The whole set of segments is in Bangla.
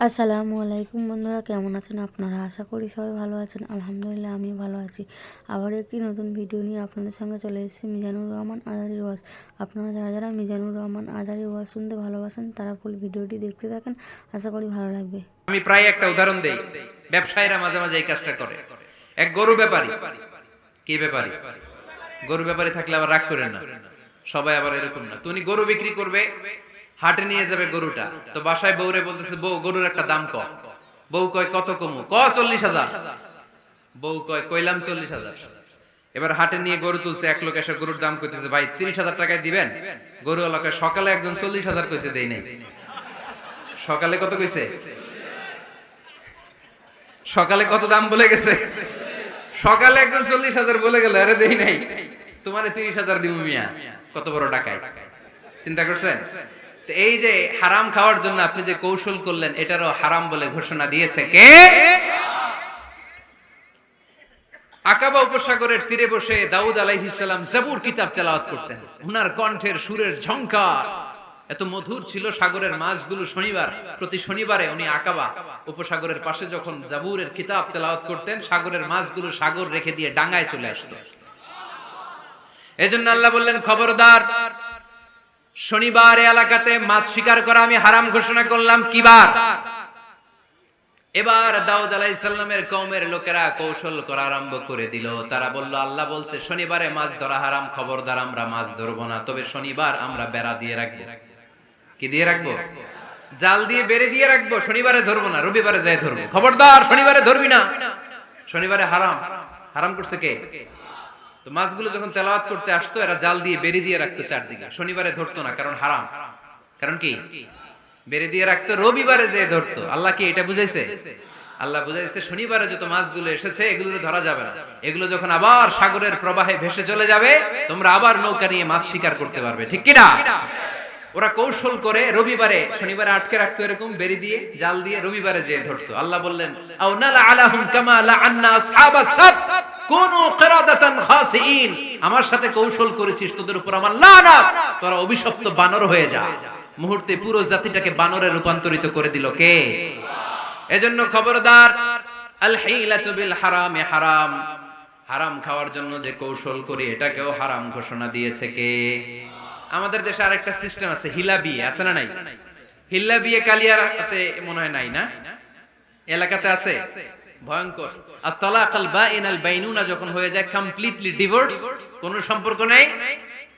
আসসালামু আলাইকুম বন্ধুরা, কেমন আছেন আপনারা? আশা করি সবাই ভালো আছেন। আলহামদুলিল্লাহ আমি ভালো আছি। আবার একটি নতুন ভিডিও নিয়ে আপনাদের সঙ্গে চলে এসেছি মিজানুর রহমান আজারির ওয়াজ। আপনারা যারা যারা মিজানুর রহমান আজারির ওয়াজ শুনতে ভালোবাসেন তারা ফুল ভিডিওটি দেখতে থাকেন, আশা করি ভালো লাগবে। আমি প্রায় একটা উদাহরণ দেই। ব্যবসায়ীরা মাঝে মাঝে এই কাজটা করে। এক গরু ব্যাপারী, কি ব্যাপারী? গরু ব্যাপারী থাকলে আবার রাগ করেন না, সবাই আবার এরকম না। তো উনি গরু বিক্রি করবে, হাটে নিয়ে যাবে গরুটা। তো বাসায় বউরে বলতেছে, বউ গরুর একটা দাম ক। বউ কয় কত কমু? 40,000। বউ কয় কইলাম 40,000। এবার হাটে নিয়ে গরু তুলছে, এক লোক এসে গরুর দাম কইতেছে, ভাই 30,000 টাকায় দিবেন? গরু এলাকা সকালে একজন 40,000 কইছে, দেই নাই। সকালে কত কইছে? সকালে কত দাম বলে গেছে? সকালে একজন 40,000 বলে গেল, আরে দেই নাই, তোমারে 30,000 দিব মিয়া। কত বড় টাকায়, চিন্তা করছেন? তো এই যে হারাম খাওয়ার জন্য আপনি যে কৌশল করলেন, এটারও হারাম বলে ঘোষণা দিয়েছে কে? আকাবা উপসাগরের তীরে বসে দাউদ আলাইহিস সালাম জাবুর কিতাব তেলাওয়াত করতেন। ওনার কণ্ঠের সুরের ঝংকার এত মধুর ছিল, সাগরের মাছগুলো প্রতি শনিবারে উনি আকাবা উপসাগরের পাশে যখন জাবুরের কিতাব তেলাওয়াত করতেন, সাগরের মাছগুলো সাগর রেখে দিয়ে ডাঙায় চলে আসতো। এজন্য আল্লাহ বললেন, খবরদার, শনিবার এলাকাতে মাছ শিকার করা আমি হারাম ঘোষণা করলাম। কিবার? এবার দাউদ আলাইহিস সালামের কওমের লোকেরা কৌশল করা আরম্ভ করে দিল। তারা বলল, আল্লাহ বলছে শনিবারে মাছ ধরা হারাম, খবরদার আমরা মাছ ধরবো না, তবে শনিবার আমরা বেড়া দিয়ে রাখবো। কি দিয়ে রাখবো? জাল দিয়ে বেড়ে দিয়ে রাখবো। শনিবারে ধরবো না, রবিবারে যাই ধরবো। খবরদার, শনিবারে ধরবি না, শনিবারে হারাম। হারাম করছে কে? তো মাছগুলো যখন তেলাওয়াত করতে আসতো, এরা জাল দিয়ে বেড়ে দিয়ে রাখতো চারদিকে। শনিবারে ধরতো না, কারণ হারাম। কারণ কি? বেড়ে দিয়ে রাখতো, রবিবারে যে ধরতো। আল্লাহ কি এটা বুঝাইছে? আল্লাহ বুঝাইছে শনিবারে যত মাছগুলো এসেছে এগুলো ধরা যাবে না। এগুলো যখন আবার সাগরের প্রবাহে ভেসে চলে যাবে, তোমরা আবার নৌকা নিয়ে মাছ শিকার করতে পারবে। ঠিক কি না? ওরা কৌশল করে রবিবারে, শনিবারে আটকে রাখতো এরকম বেরি দিয়ে, জাল দিয়ে, রবিবারে যে ধরতো। আল্লাহ বললেন, আও নালা আলাহুম কামা লাআন্না আসহাবাস সাব কুনু কিরাদাতান খাসিইন। আমার সাথে কৌশল করেছিস, তোদের উপর আমার লানাত, তোরা অভিশপ্ত বানর হয়ে যা। মুহূর্তে পুরো জাতিটাকে বানরে রূপান্তরিত করে দিল কে? এজন্য খবরদার, আল হিলাতু বিল হারামি হারাম। হারাম খাওয়ার জন্য যে কৌশল করি, এটাকেও হারাম ঘোষণা দিয়েছে কে? আমাদের দেশে আরেকটা সিস্টেম আছে, হিলা বিয়ে আছে না নাই? হিলা বিয়ে কালিয়ারাতে মনে হয় নাই না? এলাকাতে আছে, ভয়ঙ্কর। আর তালাক আল বাইন আল বাইনুনা যখন হয়ে যায়, কমপ্লিটলি ডিভোর্স, কোনো সম্পর্ক নাই,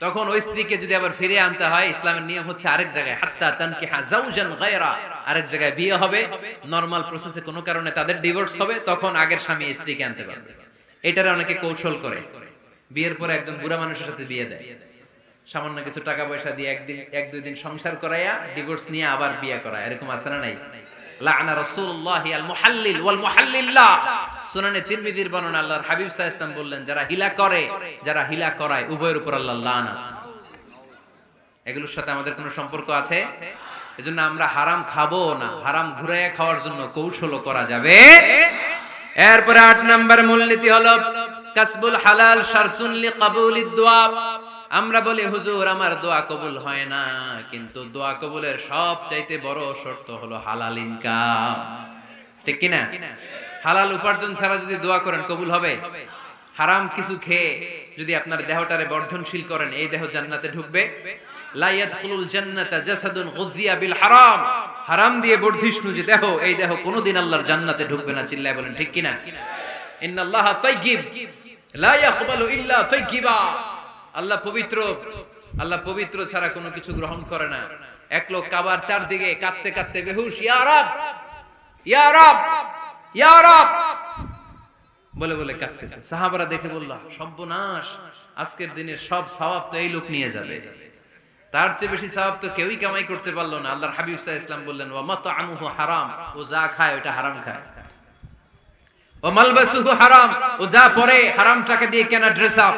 তখন ওই স্ত্রীকে যদি আবার ফিরে আনতে হয়, ইসলামের নিয়ম হচ্ছে আরেক জায়গায়, হাত্তা তানকিহা যাওজান গায়রা, আরেক জায়গায় বিয়ে হবে। নরমাল প্রসেসে কোনো কারণে তাদের ডিভোর্স হবে, তখন আগের স্বামী স্ত্রীকে আনতে পারবে। এটারে অনেকে কৌশল করে, বিয়ের পরে একজন বুড়া মানুষের সাথে বিয়ে দেয়, সামান্য কিছু টাকা পয়সা দিয়ে এক দুই দিন সংসার করাইয়া ডিভোর্স নিয়ে আবার বিয়ে করায়। এরকম আছে না নাই? লাআনা রাসূলুল্লাহি আল মুহাল্লিল ওয়াল মুহাল্লিল্লাহ। সুনানে তিরমিজির বর্ণনা, আল্লাহর হাবিব সাল্লাল্লাহু আলাইহি ওয়াসাল্লাম বললেন, যারা হিলা করে, যারা হিলা করায়, উভয়ের উপর আল্লাহ লানাত। এগুলোর সাথে আমাদের কোনো সম্পর্ক আছে? এজন্য আমরা হারাম খাবো না। হারাম ঘুরাইয়া খাওয়ার জন্য কৌশলও করা যাবে। এরপরে 8 নাম্বার মূলনীতি হলো কাসবুল হালাল শারতুন লিকাবুলিদ দুআ। আমরা বলি, হুজুর আমার দোয়া কবুল হয় না, কিন্তু দোয়া কবুলের সবচাইতে বড় শর্ত হলো হালাল ইনকাম। ঠিক কি না? হালাল উপার্জন ছাড়া যদি দোয়া করেন, কবুল হবে? হারাম কিছু খেয়ে যদি আপনার দেহটারে বর্ধনশীল করেন, এই দেহ জান্নাতে ঢুকবে? লা ইয়াদখুলুল জান্নাতা জাসাদুন গুযিয়া বিল হারাম। হারাম দিয়ে বর্ধিষ্ণু যে দেহ, এই দেহ কোনোদিন আল্লাহর জান্নাতে ঢুকবে না। চিল্লায় বলেন ঠিক কি না? ইন্নাল্লাহা তাইয়্যিব লা ইয়াকবালু ইল্লা তাইয়্যিবা। আল্লাহ পবিত্র, আল্লাহ পবিত্র ছাড়া কোনো কিছু গ্রহণ করে না। এক লোক কাবার চারদিকে কাঁদতে কাঁদতে বেহুশ, ইয়া রাব, ইয়া রাব, ইয়া রাব বলে বলে কাঁদতেছে। সাহাবারা দেখে বলল, সর্বনাশ, আজকের দিনের সব সওয়াব তো এই লোক নিয়ে যাবে। তার চেয়ে বেশি সওয়াব তো কেউই কামাই করতে পারলো না। আল্লাহর হাবিব সাল্লাল্লাহু আলাইহি ওয়াসাল্লাম বললেন, ওয়া মাতআমুহু হারাম, ও যা খায় ওটা হারাম খায়। ওয়া মালবাসুহু হারাম, ও যা পরে হারাম টাকা দিয়ে কেনা ড্রেস আপ।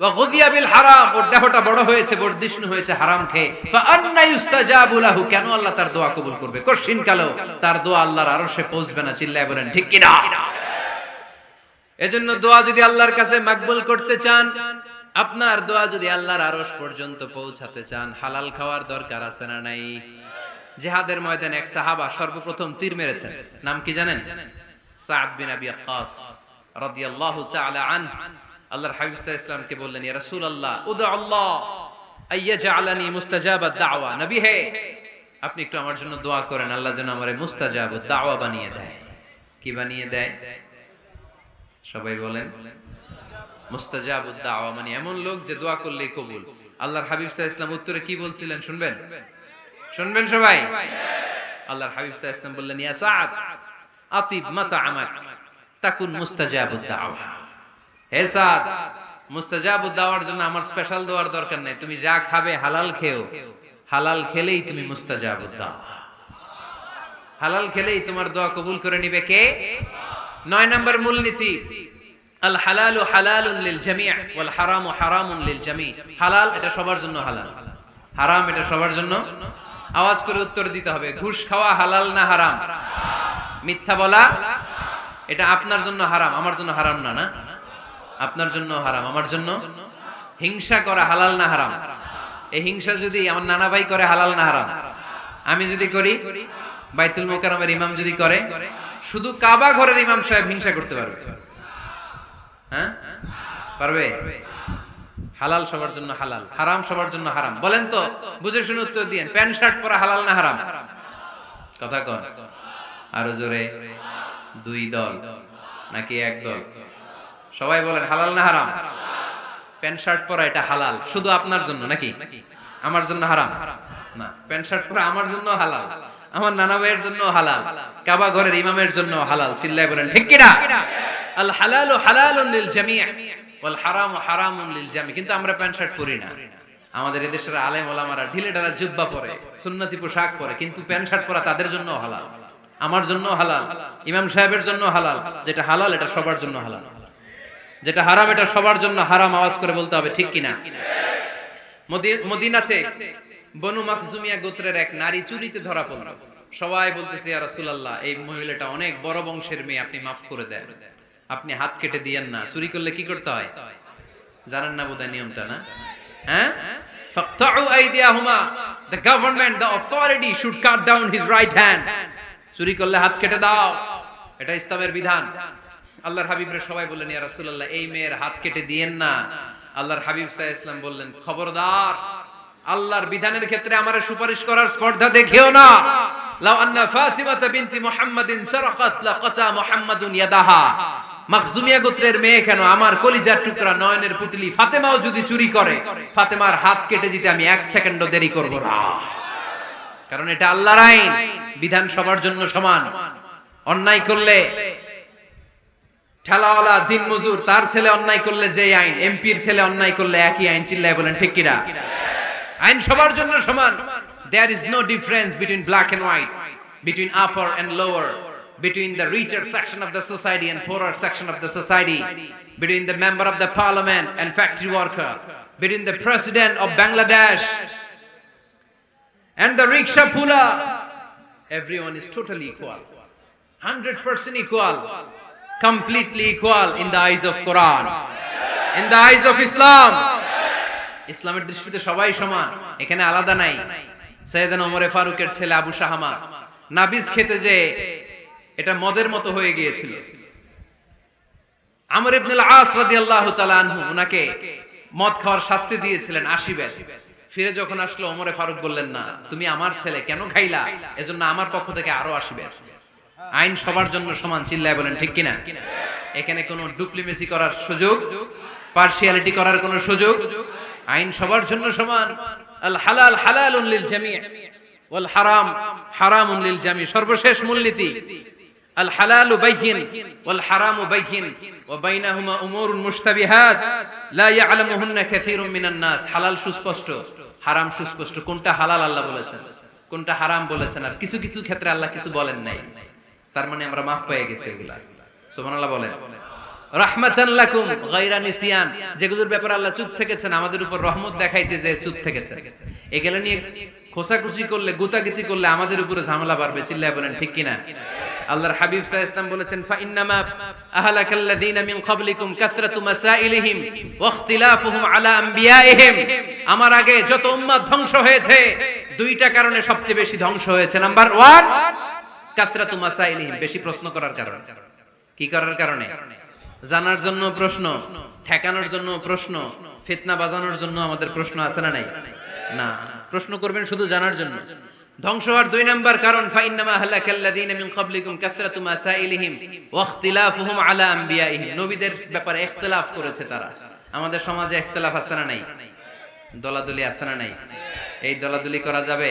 ওয়া গুযিয়া বিল হারাম, ওর দেহটা বড় হয়েছে, বর্ধিষ্ণু হয়েছে হারাম খেয়ে। ফা আন্না ইউস্তাজাবু লাহু, কেন আল্লাহ তার দোয়া কবুল করবে? কঠিন কালো তার দোয়া আল্লাহর আরশে পৌঁছবে না। চিল্লায় বলেন ঠিক কি না? এজন্য দোয়া যদি আল্লাহর কাছে মাকবুল করতে চান, আপনার দোয়া যদি আল্লাহর আরশ পর্যন্ত পৌঁছাতে চান, হালাল খাওয়ার দরকার আছে না নাই? জিহাদের ময়দানে এক সাহাবা সর্বপ্রথম তীর মেরেছেন, নাম কি জানেন? সাদ বিন আবি ওয়াক্কাস রাদিয়াল্লাহু তাআলা আনহু। আল্লাহর হাবিব সাল্লাল্লাহু আলাইহি ওয়াসাল্লামকে বললেন, ইয়া রাসূলুল্লাহ উদু আল্লাহ আইয়াজআলানি মুস্তাজাবাদ দাওয়া। নবী হে, আপনি একটু আমার জন্য দোয়া করেন, আল্লাহ যেন আমারে মুস্তাজাবুদ দাওয়া বানিয়ে দেয়। কি বানিয়ে দেয়? সবাই বলেন মুস্তাজাবুদ দাওয়া, মানে এমন লোক যে দোয়া করলেই কবুল। আল্লাহর হাবিব সাল্লাল্লাহু আলাইহি ওয়াসাল্লাম উত্তরে কি বলছিলেন শুনবেন? শুনবেন সবাই? আল্লাহর হাবিব সাল্লাল্লাহু আলাইহি ওয়াসাল্লাম বললেন, ইয়া সাদ আতিব মাতআমাক তাকুন মুস্তাজাবুদ দাওয়া। হে সাদ, মুস্তাজাবুদ দাওয়ার জন্য আমার স্পেশাল দোয়ার দরকার নেই, তুমি যা খাবে হালাল খেও, হালাল খেলেই তুমি মুস্তাজাবুদ দাওয়া। হালাল খেলেই তোমার দোয়া কবুল করে নিবে কে? 9 নম্বর মূলনীতি, আল হালালু হালালুন লিল জামি' ওয়াল হারামু হারামুন লিল জামি'। হালাল এটা সবার জন্য হালাল, হারাম এটা সবার জন্য। আওয়াজ করে উত্তর দিতে হবে, ঘুষ খাওয়া হালাল না হারাম? মিথ্যা বলা এটা আপনার জন্য হারাম, আমার জন্য হারাম না? না, আপনার জন্য হারাম, আমার জন্য। হিংসা করা হালাল না হারাম? এই হিংসা যদি আমার নানা ভাই করে হালাল না হারাম? আমি যদি করি, বাইতুল মুকাররমের ইমাম যদি করে, শুধু কাবা ঘরের ইমাম সাহেব হিংসা করতে পারবে? হ্যাঁ পারবে? হালাল সবার জন্য হালাল, হারাম সবার জন্য হারাম। বলেন তো, বুঝে শুনে উত্তর দিয়েন, প্যান্ট শার্ট পরা হালাল না হারাম? কথা কন আরো জোরে। 2 দল নাকি 1 দল? সবাই বলেন হালাল না হারাম? প্যান্ট শার্ট পরা এটা হালাল শুধু আপনার জন্য নাকি? আমার জন্য হারাম না। প্যান্ট শার্ট পরা আমার জন্য হালাল, আমার নানা ভাইয়ের জন্য হালাল, কাবা ঘরের ইমামের জন্য হালাল। চিল্লায় বলেন ঠিক কি না? আল হালালু হালালুন লিল জামি' ওয়াল হারামু হারামুন লিল জামি'। কিন্তু আমরা প্যান্ট শার্ট পরি না। আমাদের এদেশের আলেম ওলামারা ঢিলে ঢালা জুব্বা পরে, সুন্নতি পোশাক পরে, কিন্তু প্যান্ট শার্ট পরা তাদের জন্য হালাল, আমার জন্য হালাল, ইমাম সাহেবের জন্য হালাল। যেটা হালাল এটা সবার জন্য হালাল, যেটা হারাম এটা সবার জন্য হারাম। আওয়াজ করে বলতে হবে ঠিক কিনা? মদিনাতে বনু মাখজুমিয়া গোত্রের এক নারী চুরিতে ধরা পড়ল। সবাই বলতেছে, ইয়া রাসূলুল্লাহ, এই মহিলাটা অনেক বড় বংশের মেয়ে, আপনি মাফ করে দেন, আপনি হাত কেটে দিয়েন না। চুরি করলে কি করতে হয় জানেন না বোধহয় নিয়মটা? না, হ্যাঁ, ফাকতাউ আইদিয়াহুমা, the government, the authority should cut down his right hand. চুরি করলে হাত কেটে দাও, এটা ইসলামের বিধান। আল্লাহর হাবিবরে সবাই বললেন, ইয়া রাসূলুল্লাহ, এই মেয়ের হাত কেটে দিয়েন না। আল্লাহর হাবিব সাল্লাল্লাহু আলাইহি ওয়াসাল্লাম বললেন, খবরদার, আল্লাহর বিধানের ক্ষেত্রে আমারে সুপারিশ করার স্পর্ধা দেখিও না। লাউ আন্না ফাতিমাতা বিনতি মুহাম্মাদিন সারাকাত লাকাতা মুহাম্মাদুন ইয়াদাহা। মাখজুমিয়া গোত্রের মেয়ে কেন, আমার কলিজার টুকরা নয়নের পুতলি ফাতেমাও যদি চুরি করে, ফাতেমার হাত কেটে দিতে আমি 1 সেকেন্ডও দেরি করব না। কারণ এটা আল্লাহর আইন, বিধান সবার জন্য সমান। অন্যায় করলে ঠেলাওয়ালা দিনমজুর তার ছেলে অন্যায় করলে যে আইন, এমপির ছেলে অন্যায় করলে একই আইন। চিল্লায় বলেন ঠিক কিনা? আইন সবার জন্য সমান। There is no difference between black and white, between upper and lower, between the richer section of the society and poorer section of the society, between the member of the parliament and factory worker, between the president of Bangladesh and the rickshaw puller. Everyone is totally equal, 100% equal, completely equal in the eyes of Quran, in the eyes of Islam. ইসলামের দৃষ্টিতে সবাই সমান, এখানে আলাদা নাই। সাইয়েদনা ওমর ফারুকের ছেলে আবু শাহামা নাবিজ খেতে যে এটা মদের মতো হয়ে গিয়েছিল। আমর ইবনুল আস রাদিয়াল্লাহু তাআলা আনহু উনাকে মদ খাওয়ার শাস্তি দিয়েছিলেন 80 বার। ফিরে যখন আসলো, ওমর ফারুক বললেন, না, তুমি আমার ছেলে কেন খাইলা, এজন্য আমার পক্ষ থেকে আরো 80 বার। আইন সবার জন্য সমান। চিল্লায় বলেন ঠিক কিনা? এখানে কোনো ডুপ্লিমেসি করার সুযোগ, পার্সিয়ালিটি করার কোনো সুযোগ, আইন সবার জন্য সমান। আল হালাল হালালুন লিল জামি' ওয়াল হারাম হারামুন লিল জামি'। সর্বশেষ মূলনীতি, আল হালালু বাইয়িন ওয়াল হারামু বাইয়িন ওয়া বাইনাহুমা উমুরুন মুশতাবিহাত লা ইয়ালামুহুন্না কাসীরুম মিনান নাস। হালাল সুস্পষ্ট, হারাম সুস্পষ্ট। কোনটা হালাল আল্লাহ বলেছেন, কোনটা হারাম বলেছেন, আর কিছু কিছু ক্ষেত্রে আল্লাহ কিছু বলেন নাই। তার মানে আমরা মাফ পেয়ে গেছি এগুলা। সুবহানাল্লাহ বলেন। রাহমাতান লাকুম গায়রা নিসিয়ান, যেগুলোর ব্যাপারে আল্লাহ চুপ থেকেছেন, আমাদের উপর রহমত দেখাইতে যে চুপ থেকেছেন। এগুলো নিয়ে খোসাখুশি করলে, গুতাগুতি করলে আমাদের উপরে ঝামেলা বাড়বে। চিল্লায় বলেন ঠিক কিনা? আল্লাহর হাবিব সাল্লাল্লাহু আলাইহি ওয়াসাল্লাম বলেছেন, ফা ইন্নামা আহলাকাল্লাযীনা মিন ক্বাবলিকুম কাসরাতু মাসাইলিহিম ওয়া ইখতিলাফুহুম আলা আমবিয়াইহিম। আমার আগে যত উম্মাত ধ্বংস হয়েছে, দুইটা কারণে সবচেয়ে বেশি ধ্বংস হয়েছে। নাম্বার 1 কাসরাতু মাসাইলিহিম, বেশি প্রশ্ন করার কারণে। কি করার কারণে? জানার জন্য প্রশ্ন, ঠেকানোর জন্য প্রশ্ন, ফিতনা বাজানোর জন্য আমাদের প্রশ্ন আছে না নাই? না, প্রশ্ন করবেন শুধু জানার জন্য। ধ্বংস হওয়ার 2 নাম্বার কারণ ফাইন্নামা হালাকাল্লাযীনা মিন ক্বাবলিকুম কাসরাতু মাসাইলিহিম ওয়া ইখতিলাফুহুম আলা আমবিয়াইহিম, নবীদের ব্যাপারে ইখতিলাফ করেছে তারা। আমাদের সমাজে ইখতিলাফ আছে না নাই? দলাদলি আছে না নাই? এই দলাদলি করা যাবে?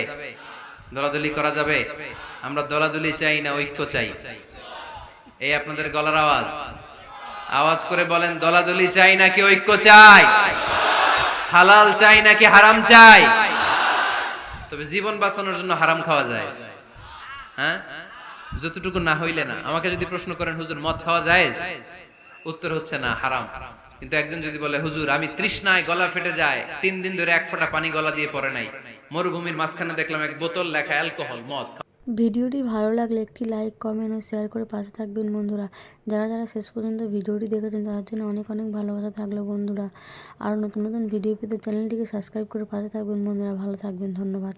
দলাদলি করা যাবে? আমরা দলাদলি চাই না ঐক্য চাই? এই আপনাদের গলার আওয়াজ, আওয়াজ করে বলেন, দলাদলি চাই নাকি ঐক্য চাই? হালাল চাই নাকি হারাম চাই? তবে জীবন বাঁচানোর জন্য হারাম খাওয়া যায়, হ্যাঁ, যতটুকু না হইলে না। আমাকে যদি প্রশ্ন করেন হুজুর মদ খাওয়া যায়, উত্তর হচ্ছে না, হারাম। কিন্তু একজন যদি বলে হুজুর আমি তৃষ্ণায় গলা ফেটে যায়, 3 দিন ধরে 1 ফোঁটা পানি গলা দিয়ে পড়ে নাই, মরুভূমির মাঝখানে দেখলাম এক বোতল লেখা অ্যালকোহল, মদ। ভিডিওটি ভালো লাগলে একটি লাইক, কমেন্ট ও শেয়ার করে পাশে থাকবেন বন্ধুরা। যারা যারা শেষ পর্যন্ত ভিডিওটি দেখেছেন তাদের জন্য অনেক অনেক ভালোবাসা থাকলো বন্ধুরা। আর নতুন নতুন ভিডিও পেতে চ্যানেলটিকে সাবস্ক্রাইব করে পাশে থাকবেন বন্ধুরা। ভালো থাকবেন, ধন্যবাদ।